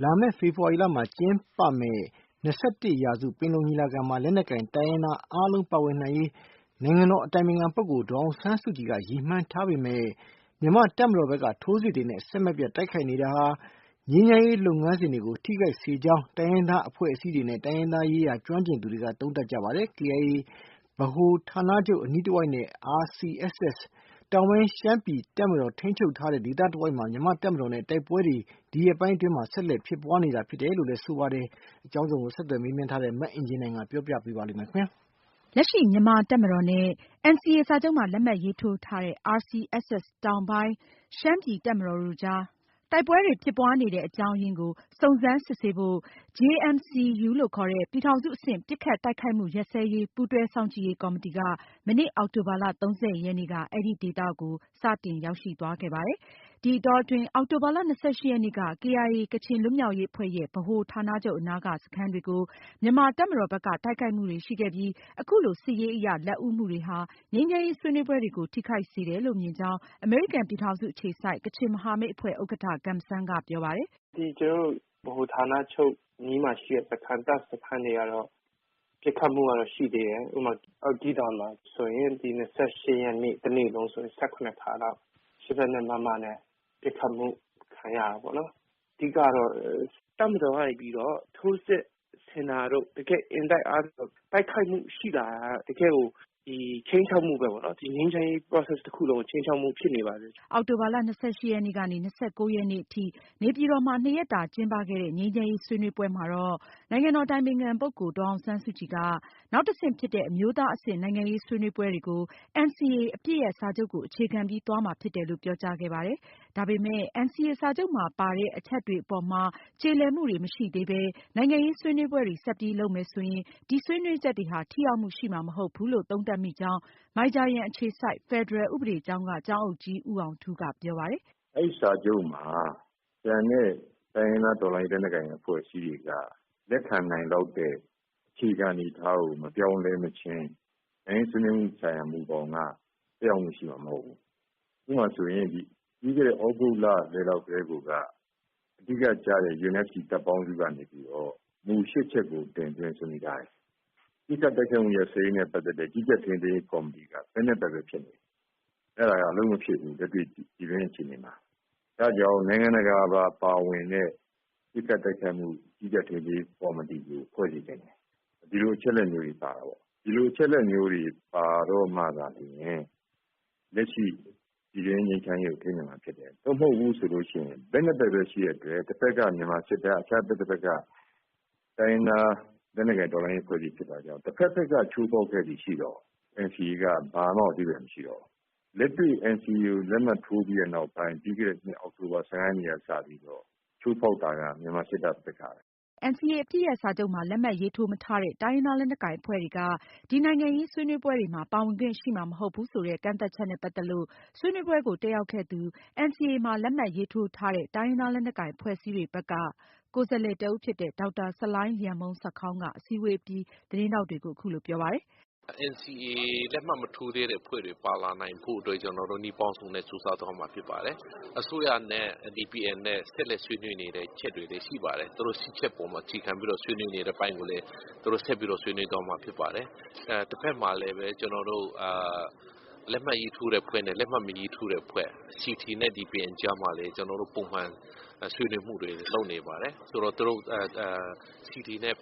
လာမယ့်ဖေဖော်ဝါရီလမှာကျင်းပမယ့်21ရာစုပင်လုံညီလာခံမှာလက်နက်ကိုင်တိုင်းရင်းသားအားလုံးပါဝင်နိုင်ရေးနိုင်ငံတော်အတိုင်ပင်ခံပုဂ္ဂိုလ်ဒေါ်အောင်ဆန်းစုကြည်ကရည်မှန်းထားပေမဲ့မြန်မာတပ်မတော်ဘက်ကထိုးစစ်တွေနဲ့ဆက်မပြတ်တိုက်ခိုက်နေတာဟာငြိမ်းချမ်းရေးလုပ်ငန်းစဉ်တွေကိုထိခိုက်စေကြောင်းတိုင်းရင်းသားအဖွဲ့အစည်းတွေနဲ့တိုင်းရင်းသားရေးရာကျွမ်းကျင်သူတွေကသုံးသပ်ကြပါတယ်။ KIA ဗဟိုဌာနချုပ်အနီးတစ်ဝိုက်နဲ့ RCSS တောင်ပိုင်းရှမ်းပြည်တပ်မတော်ထိန်းချုပ်ထားတဲ့ဒေသတစ်ဝိုက်မှာမြန်မာတပ်မတော်နဲ့တိုက်ပွဲတွေဒီရက်ပိုင်းအတွင်းမှာဆက်လက်ဖြစ်ပွားနေတာဖြစ်တယ်လို့လည်းဆိုပါတယ်။အကြောင်းစုံကိုဆက်သွယ်မေးမြန်းထားတဲ့မအင်ကြင်းနိုင်ကပြောပြပေးပါလိမ့်မယ်ခင်ဗျ။ လက်ရှိမြန်မာတပ်မတော်နဲ့ NCA စာချုပ်မှာလက်မှတ်ရေးထိုးထားတဲ့ RCSS တောင်ပိုင်းရှမ်းပြည်တပ်မတော်တို့ကြားတိုက်ပွဲတွေဖြစ်ပွားနေတဲ့အကြောင်းအရင်းကိုစုံစမ်းစစ်ဆေးဖို့ JMC-U လို့ခေါ်တဲ့ပြည်ထောင်စုအဆင့်ပစ်ခတ်တိုက်ခိုက်မှုရပ်စဲရေးပူးတွဲစောင့်ကြည့်ရေးကော်မတီကမနေ့အောက်တိုဘာလ 30 ရက်နေ့ကအဲဒီဒေသကိုစတင်ရောက်ရှိသွားခဲ့ပါတယ်။ ဒီအတောအတွင်းအောက်တိုဘာလ 28 ရက်နေ့က KIA ကချင်လွတ်မြောက်ရေးအဖွဲ့ရဲ့ဗဟိုဌာနချုပ်အနားကစခန်းတွေကိုမြန်မာတပ်မတော်ဘက်ကတိုက်ခိုက်မှုတွေရှိခဲ့ပြီးအခုလိုစစ်ရေးအရလက်ဦးမှုတွေဟာငြိမ်းချမ်းရေးဆွေးနွေးပွဲတွေကိုထိခိုက်စေတယ်လို့မြင်ကြောင်းအမေရိကန်ပြည်ထောင်စုအခြေစိုက်ကချင်မဟာမိတ်အဖွဲ့ဥက္ကဋ္ဌ Gum San ကပြောပါတယ်။ဒီကျွန်တော်တို့ဗဟိုဌာနချုပ်နီးမှာရှိတဲ့စခန်းတပ်စခန်းတွေကတော့ပြစ်ခတ်မှုကတော့ရှိသေးတယ်။ဥပမာအောက်ကြီးတောင်မှာဆိုရင်ဒီ28ရက်နေ့တနေ့လုံးဆိုရင်18ခါတော့82မမနဲ့ပြစ်ခတ်မှုခံရတာပေါ့နော်။အဓိကတော့တပ်မတော်ကနေပြီးတော့ထိုးစစ်ဆင်တာတို့တကယ်အင်တိုက်အားတိုက်ခိုက်မှုရှိတာတကယ်ကိုဒီချင်းချောက်မှုပဲပေါ့နော်ဒီငင်းချမ်းရေး process တစ်ခုလုံးကိုချင်းချောက်မှုဖြစ်နေပါတယ်။အောက်တိုဘာလ 28 ရက်နေ့ကနေ29 ရက်နေ့အထိနေပြည်တော်မှာ2ရက်တာကျင်းပခဲ့တဲ့ငြိမ်းချမ်းရေးဆွေးနွေးပွဲမှာတော့နိုင်ငံတော်အတိုင်ပင်ခံပုဂ္ဂိုလ်ဒေါ်အောင်ဆန်းစုကြည်ကနောက်တဆင့်ဖြစ်တဲ့အမျိုးသားအဆင့်နိုင်ငံရေးဆွေးနွေးပွဲတွေကို NCA အပစ်ရပ်စာချုပ်ကိုအခြေခံပြီးသွားမှာဖြစ်တယ်လို့ပြောကြားခဲ့ပါတယ်။ဒါပေမဲ့ NCA စာချုပ်မှာပါတဲ့အချက်တွေအပေါ်မှာကျေလည်မှုတွေမရှိသေးပဲနိုင်ငံရေးဆွေးနွေးပွဲတွေဆက်ပြီးလုပ်မယ်ဆိုရင်ဒီဆွေးနွေးချက်တွေဟာထိရောက်မှုရှိမှာမဟုတ်ဘူးလို့သုံးသပ်မိကြောင်းမိုင်ဂျာယန်အခြေစိုက်ဖက်ဒရယ်ဥပဒေကျောင်းကကျောင်းအုပ်ကြီးဦးအောင်ထူးကပြောပါတယ်။အဲဒီစာချုပ်မှာကျန်တဲ့တိုင်းရင်းသားတော်လှန်ရေးလက်နက်ကိုင်အဖွဲ့အစည်းတွေကလက်ခံနိုင်တော့တဲ့အခြေခံအနေအထားကိုမပြောင်းလဲမချင်းနိုင်ငံဆွေးနွေးမှုဆိုင်ရာမူပေါင်းကတရားမှုရှိမှာမဟုတ်ဘူး။ဥပမာဆိုရင်ပြီးခဲ့တဲ့ဩဂုတ်လလယ်လောက်ကလေးကအဓိကကြားတဲ့ UNFC တပ်ပေါင်းစုကနေပြီးတော့မူ8ချက်ကိုတင်သွင်းဆွေးနွေးထားတယ်။ဒီကတိုက်ခိုက်မှုရစရေးနဲ့ပတ်သက်တဲ့ကြီးကြပ်ထိန်းသိမ်းရေးကော်မတီကဘယ်နဲ့ပဲဖြစ်နေ။အဲ့ဒါကအလုံးမဖြစ်ဘူးလက်တွေ့ဒီရင်းအခြေအနေမှာ။ဒါကြောင့်နိုင်ငံတကာပါဝင်တဲ့ဒီကတိုက်ခိုက်မှုကြီးကြပ်ထိန်းသိမ်းရေးကော်မတီကိုဖွဲ့စည်းတယ်။ဒီလိုအချက်လက်မျိုးတွေပါတာပေါ့။ဒီလိုအချက်လက်မျိုးတွေပါတော့မှသာလျှင်လက်ရှိဒီရင်းငြိမ်းချမ်းရေးကိုထိန်းနိုင်မှာဖြစ်တယ်။တော့မဟုတ်ဘူးဆိုလို့ရှိရင်ဘယ်နဲ့ပဲရှိရတဲ့တစ်ဖက်ကမြန်မာစစ်တပ်အခြားတစ်ဖက်ကတိုင်းနာလက်နက်ကိုင်တော်လှန်ရေးဖွဲ့စည်းဖြစ်တာကြောင့်တစ်ဖက်ကချိုးဖောက်ခဲ့ပြီးရှိတော့ NCA ကဘာမှအဓိပ္ပာယ်မရှိတော့လက်တွေ့ NCA ကိုလက်မှတ်ထိုးပြီးတဲ့နောက်ပိုင်းပြီးခဲ့တဲ့နှစ်အောက်တိုဘာ15ရက်နေ့ကစပြီးတော့ချိုးဖောက်တာကမြန်မာစစ်တပ်ဘက်ကNCA အပစ်ရပ်စာချုပ်မှာလက်မှတ်ရေးထိုးမထားတဲ့တိုင်းရင်းသားလက်နက်ကိုင်အဖွဲ့တွေကဒီနိုင်ငံရေးဆွေးနွေးပွဲတွေမှာပါဝင်ခွင့်ရှိမှာမဟုတ်ဘူးဆိုတဲ့ကန့်သတ်ချက်နဲ့ပတ်သက်လို့ဆွေးနွေးပွဲကိုတက်ရောက်ခဲ့သူ NCA မှာလက်မှတ်ရေးထိုးထားတဲ့တိုင်းရင်းသားလက်နက်ကိုင်အဖွဲ့အစည်းတွေဘက်ကကိုယ်စားလှယ်တဦးဖြစ်တဲ့ဒေါက်တာဆလိုင်းလျန်မှုန်းဆာခေါင်းကအစည်းအဝေးအပြီးသတင်းထောက်တွေကိုအခုလိုပြောပါတယ်။ NCA လက်မှတ်မထိုးသေးတဲ့အဖွဲ့တွေပါလာနိုင်ဖို့အတွက်ကျွန်တော်တို့နှီးပေါင်းစုံနဲ့စူးစမ်းသွားမှာဖြစ်ပါတယ်။အစိုးရနဲ့ DPN နဲ့ဆက်လက်ဆွေးနွေးနေတဲ့ချက်တွေလည်းရှိပါတယ်။သူတို့ချက်ပေါ်မှာအခြေခံပြီးတော့ဆွေးနွေးနေတဲ့ပိုင်းကိုလည်းသူတို့ဆက်ပြီးတော့ဆွေးနွေးသွားမှာဖြစ်ပါတယ်။တစ်ဖက်မှာလည်းပဲကျွန်တော်တို့လက်မှတ်ရေးထိုးတဲ့ဖွဲ့နဲ့လက်မှတ်မရေးထိုးတဲ့ဖွဲ့ CT နဲ့ DPN ကြားမှာလည်းကျွန်တော်တို့ပုံမှန်ဆွေးနွေးမှုတွေလုပ်နေပါတယ်။ဆိုတော့သူတို့CT နဲ့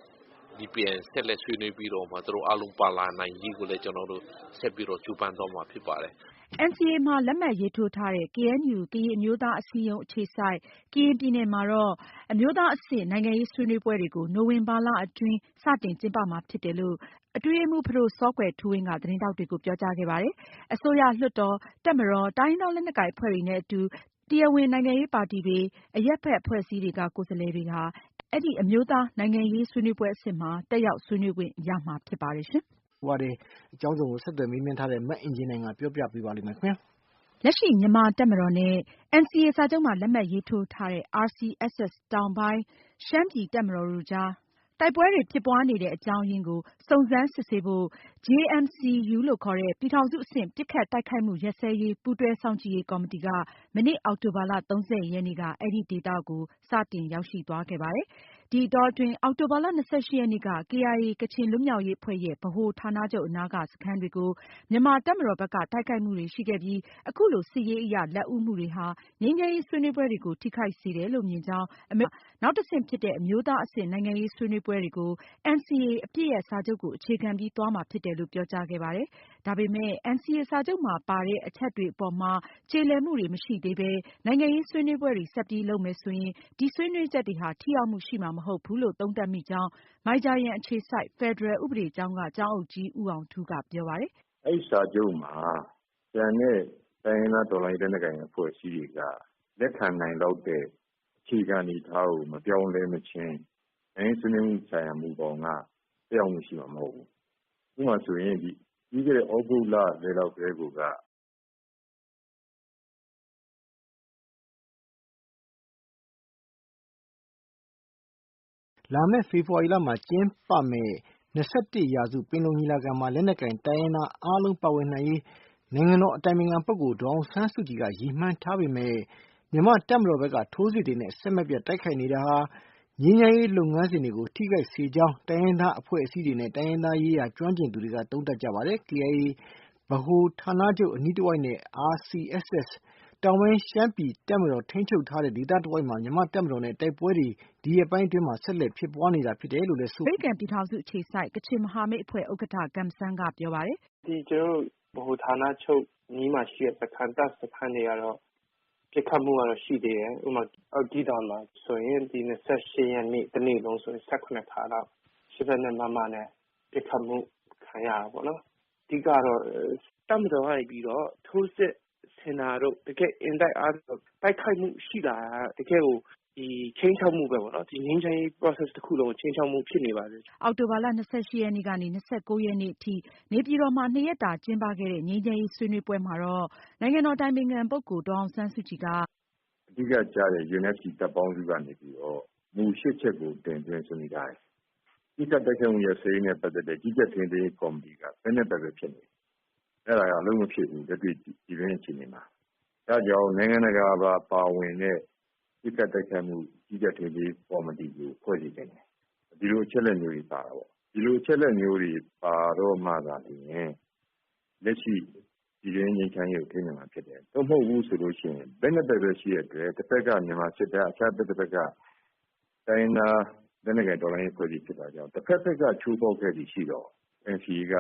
DPN ဆက်လက်ဆွေးနွေးပြီးတော့မှသူတို့အားလုံးပါလာနိုင်ရေးကိုလည်းကျွန်တော်တို့ဆက်ပြီးတော့ကြိုးပမ်းသွားမှာဖြစ်ပါတယ်။ NCA မှာလက်မှတ်ရေးထိုးထားတဲ့ KNU ကရင်အမျိုးသားအစည်းအရုံးအခြေစိုက်ကရင်ပြည်နယ်မှာတော့အမျိုးသားအဆင့်နိုင်ငံရေးဆွေးနွေးပွဲတွေကိုနိုဝင်ဘာလအတွင်းစတင်ကျင်းပမှာဖြစ်တယ်လို့အတွင်းရေးမှူးဖဒိုစောကွယ်ထူးဝင်းကသတင်းထောက်တွေကိုပြောကြားခဲ့ပါတယ်။အစိုးရလွှတ်တော်တပ်မတော်တိုင်းရင်းသားလက်နက်ကိုင်အဖွဲ့တွေနဲ့အတူတရားဝင်နိုင်ငံရေးပါတီတွေအရပ်ဖက်အဖွဲ့အစည်းတွေကကိုယ်စားလှယ်တွေဟာအဲဒီအမျိုးသားနိုင်ငံရေးဆွေးနွေးပွဲအဆင့်မှာတက်ရောက်ဆွေးနွေးခွင့်ရမှာဖြစ်ပါတယ်ရှင်။ပါတယ်အကြောင်းစုံကိုဆက်သွယ်မေးမြန်းထားတဲ့မအင်ကြင်းနိုင်ကပြောပြပေးပါလိမ့်မယ်ခင်ဗျာ။လက်ရှိမြန်မာတပ်မတော်နဲ့ NCA စာချုပ်မှာလက်မှတ်ရေးထိုးထားတဲ့ RCSS တောင်ပိုင်းရှမ်းပြည်တပ်မတော်တို့ကြား တိုက်ပွဲတွေဖြစ်ပွားနေတဲ့အကြောင်းရင်းကို စုံစမ်းစစ်ဆေးဖို့ JMC-U လို့ခေါ်တဲ့ ပြည်ထောင်စုအဆင့် ပစ်ခတ်တိုက်ခိုက်မှုရပ်စဲရေး ပူးတွဲစောင့်ကြည့်ရေးကော်မတီက မနေ့ အောက်တိုဘာ ရက်နေ့က အဲဒီဒေသကို စတင်ရောက်ရှိသွားခဲ့ပါတယ်။ ဒီအတောအတွင်း အောက်တိုဘာ ရက်နေ့က KIA ကချင်လွတ်မြောက်ရေးအဖွဲ့ရဲ့ ဗဟိုဌာနချုပ်အနားက စခန်းတွေကို မြန်မာတပ်မတော်ဘက်က တိုက်ခိုက်မှုတွေရှိခဲ့ပြီး အခုလို စစ်ရေးအရ လက်ဦးမှုတွေဟာ ငြိမ်းချမ်းရေးဆွေးနွေးပွဲတွေကို ထိခိုက်စေတယ်လို့ မြင်ကြောင်း အမေရိကန်ပြည်ထောင်စုက နောက်တဆင့်ဖြစ်တဲ့ အမျိုးသားအဆင့် နိုင်ငံရေးဆွေးနွေးပွဲတွေကို NCA အပစ်ရပ်စာချုပ်ကို အခြေခံပြီးသွားမှာဖြစ်တယ်လို့ ပြောကြားခဲ့ပါတယ်။ ဒါပေမဲ့ NCA စာချုပ်မှာပါတဲ့ အချက်တွေအပေါ်မှာ ကျေလည်မှုတွေမရှိသေးပဲ နိုင်ငံရေးဆွေးနွေးပွဲတွေ ဆက်ပြီးလုပ်မယ်ဆိုရင် ဒီဆွေးနွေးချက်တွေဟာ ထိရောက်မှုရှိမှာမဟုတ်ဘူးလို့ သုံးသပ်မိကြောင်း မိုင်ဂျာယန်အခြေစိုက် ဖက်ဒရယ်ဥပဒေကျောင်းက ကျောင်းအုပ်ကြီး ဦးအောင်ထူးက ပြောပါတယ်။ “အဲဒီစာချုပ်မှာ ကျန်တဲ့တိုင်းရင်းသားတော်လှန်ရေးလက်နက်ကိုင်အဖွဲ့အစည်းတွေက လက်ခံနိုင်လောက်တဲ့အခြေခံအနေအထားကိုမပြောင်းလဲမချင်း နိုင်ငံရေးဆွေးနွေးမှုဆိုင်ရာမူဘောင်ကသက်ရောက်မှုရှိမှာမဟုတ်ဘူး။ဥပမာဆိုရင်ပြီးခဲ့တဲ့သြဂုတ်လလယ်လောက်ကတည်းကလာမယ့်ဖေဖော်ဝါရီလမှာကျင်းပမယ့် 21 ရာစုပင်လုံညီလာခံမှာ လက်နက်ကိုင်တိုင်းရင်းသားအားလုံးပါဝင်နိုင်ရေး နိုင်ငံတော်အတိုင်ပင်ခံပုဂ္ဂိုလ်ဒေါ်အောင်ဆန်းစုကြည်က ရည်မှန်းထားပေမဲ့ မြန်မာ့တပ်မတော်ဘက်က ထိုးစစ်တွေနဲ့ အဆက်မပြတ်တိုက်ခိုက်နေတာဟာ ငြိမ်းချမ်းရေးလုပ်ငန်းစဉ်တွေကို ထိခိုက်စေကြောင်း တိုင်းရင်းသားအဖွဲ့အစည်းတွေနဲ့ တိုင်းရင်းသားရေးရာကျွမ်းကျင်သူတွေက သုံးသပ်ကြပါတယ်။ KIA ဗဟိုဌာနချုပ်အနီးတဝိုက်နဲ့ RCSS တောင်ပိုင်းရှမ်းပြည်တပ်မတော်ထိန်းချုပ်ထားတဲ့ဒေသတဝိုက်မှာ မြန်မာ့တပ်မတော်နဲ့ တိုက်ပွဲတွေ ဒီရက်ပိုင်းအတွင်း ဆက်လက်ဖြစ်ပွားနေတာဖြစ်တယ်လို့လည်းဆိုပါတယ်။ အမေရိကန်ပြည်ထောင်စုအခြေစိုက် ကချင်မဟာမိတ်အဖွဲ့ ဥက္ကဋ္ဌ ဂမ်ဆန်းကပြောပါတယ်။ ကျနော်တို့ဗဟိုဌာနချုပ်အနီးမှာရှိတဲ့တပ်စခန်းတွေကတော့ ပစ်ခတ်မှုကတော့ရှိသေးတယ်။ ဥပမာဂီဒွန်မှာဆိုရင် ဒီ28ရက်နေ့တနေ့လုံးဆိုရင်17 ခါလောက် 82 မမနဲ့ပစ်ခတ်မှုခံရတာပေါ့နော်။ အဓိကတော့တပ်မတော်ကနေပြီးတော့ထိုးစစ်ဆင်တာတို့ တကယ့်အင်တိုက်အားတိုက်ခိုက်မှုရှိလာတာတကယ့်ကိုခြိမ်းခြောက်မှုပဲပေါ့နော်။ ဒီငြိမ်းချမ်းရေး process တခုလုံးကိုခြိမ်းခြောက်မှုဖြစ်နေပါတယ်။” အောက်တိုဘာလ ရက်နေ့ကနေ ရက်နေ့ထိ နေပြည်တော်မှာ 2 ရက်တာကျင်းပခဲ့တဲ့ ငြိမ်းချမ်းရေးဆွေးနွေးပွဲမှာတော့ နိုင်ငံတော်အတိုင်ပင်ခံပုဂ္ဂိုလ်ဒေါ်အောင်ဆန်းစုကြည်က အဓိကကျတဲ့ UNFC တပ်ပေါင်းစုကနေပြီးတော့မူ 8 ချက်ကိုတင်သွင်းဆွေးနွေးထားတယ်။ပစ်ခတ်တိုက်ခိုက်မှုရပ်စဲရေးနဲ့ပတ်သက်တဲ့ကြီးကြပ်ထိန်းသိမ်းရေးကော်မတီကဘက်နဲ့ဘက်ပဲဖြစ်နေတယ်။အဲဒါကအလုပ်မဖြစ်ဘူးလက်တွေ့ပြည်တွင်းအခြေအနေမှာ။ဒါကြောင့်နိုင်ငံတကာပါဝင်တဲ့ပစ်ခတ်တိုက်ခိုက်မှုကြီးကြပ်ထိန်းသိမ်းရေးကော်မတီကိုဖွဲ့စည်းတယ်။ဒီလိုအချက်အလက်မျိုးတွေပါတာပေါ့။ဒီလိုအချက်အလက်မျိုးတွေပါတော့မှသာလျှင်လက်ရှိပြည်တွင်းငြိမ်းချမ်းရေးကိုထိန်းနိုင်မှာဖြစ်တယ်။သို့မဟုတ်ဘူးဆိုလို့ရှိရင်ဘက်နဲ့ဘက်ပဲရှိတဲ့အတွက်တစ်ဖက်ကမြန်မာစစ်တပ်အခြားတစ်ဖက်ကတိုင်းရင်းသားလက်နက်ကိုင်တော်လှန်ရေးအဖွဲ့အစည်းဖြစ်တာကြောင့်တစ်ဖက်ဖက်ကချိုးဖောက်ခဲ့သည်ရှိတော့NCA က